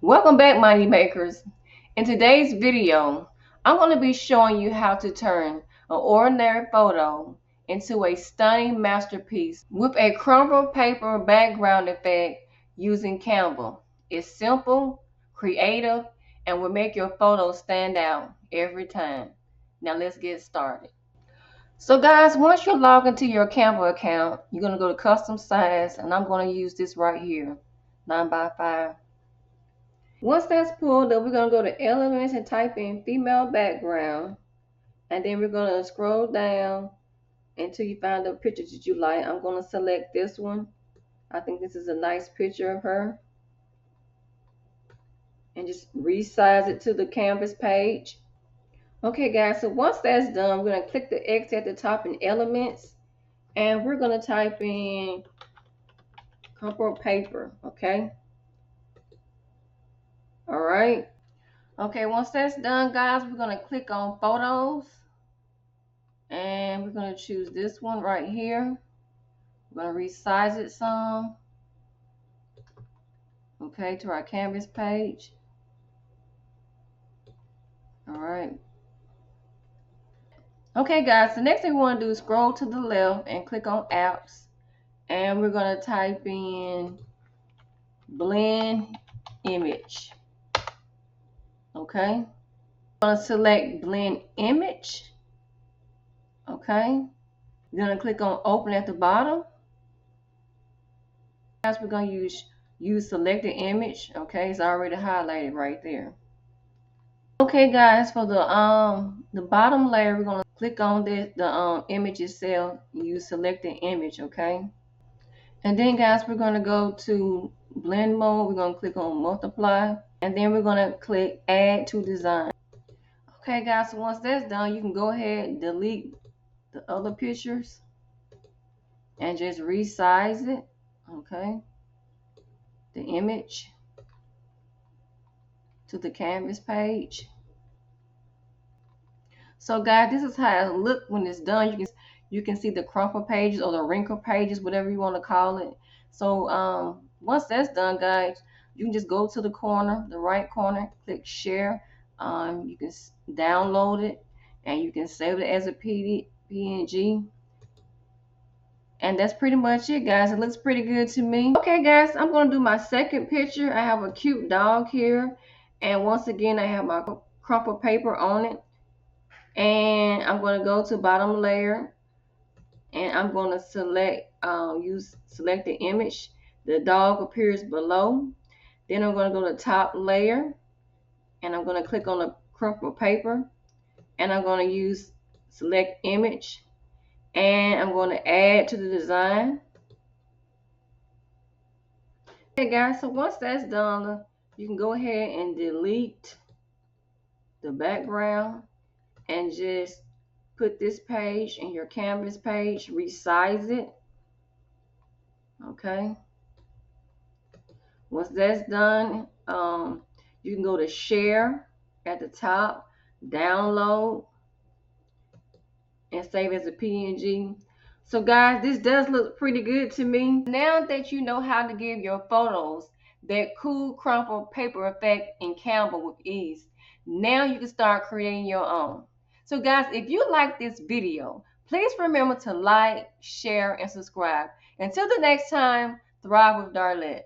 Welcome back, Money Makers. In today's video, I'm going to be showing you how to turn an ordinary photo into a stunning masterpiece with a crumpled paper background effect using Canva. It's simple, creative, and will make your photos stand out every time. Now let's get started. So guys, once you log into your Canva account, you're going to go to custom size, and I'm going to use this right here, 9x5. Once that's pulled up, we're going to go to elements and type in female background. And then we're going to scroll down until you find the picture that you like. I'm going to select this one. I think this is a nice picture of her. And just resize it to the canvas page. Okay guys, so once that's done, we're going to click the X at the top in elements. And we're going to type in crumpled paper, okay? All right. Okay, once that's done, guys, we're going to click on photos. And we're going to choose this one right here. We're going to resize it some. Okay, to our canvas page. All right. Okay, guys, the next thing we want to do is scroll to the left and click on apps. And we're going to type in blend image. Okay. I'm going to select blend image. Okay. We're going to click on open at the bottom. Guys, we're going to use selected image. Okay, it's already highlighted right there. Okay guys, for the bottom layer, we're gonna click on the image itself. You select the image, okay? And then guys, we're gonna go to blend mode. We're gonna click on multiply, and then we're gonna click add to design. Okay guys, so once that's done, you can go ahead and delete the other pictures and just resize it. Okay, the image to the canvas page. So guys, this is how it looks when it's done. You can see the crumple pages or the wrinkle pages, whatever you want to call it. So once that's done, guys, you can just go to the corner, the right corner, click share. You can download it and you can save it as a PNG. And that's pretty much it, guys. It looks pretty good to me. Okay, guys, I'm going to do my second picture. I have a cute dog here. And once again, I have my crumpled paper on it. And I'm going to go to bottom layer, and I'm going to select select the image. The dog appears below. Then I'm going to go to top layer, and I'm going to click on the crumpled paper, and I'm going to use select image, and I'm going to add to the design. Okay guys, so once that's done, you can go ahead and delete the background and just put this page in your canvas page, resize it. Okay. Once that's done, you can go to share at the top, download, and save as a PNG. So guys, this does look pretty good to me. Now that you know how to give your photos that cool crumpled paper effect in Canva with ease, now you can start creating your own. So guys, if you like this video, please remember to like, share, and subscribe. Until the next time, thrive with Darlette.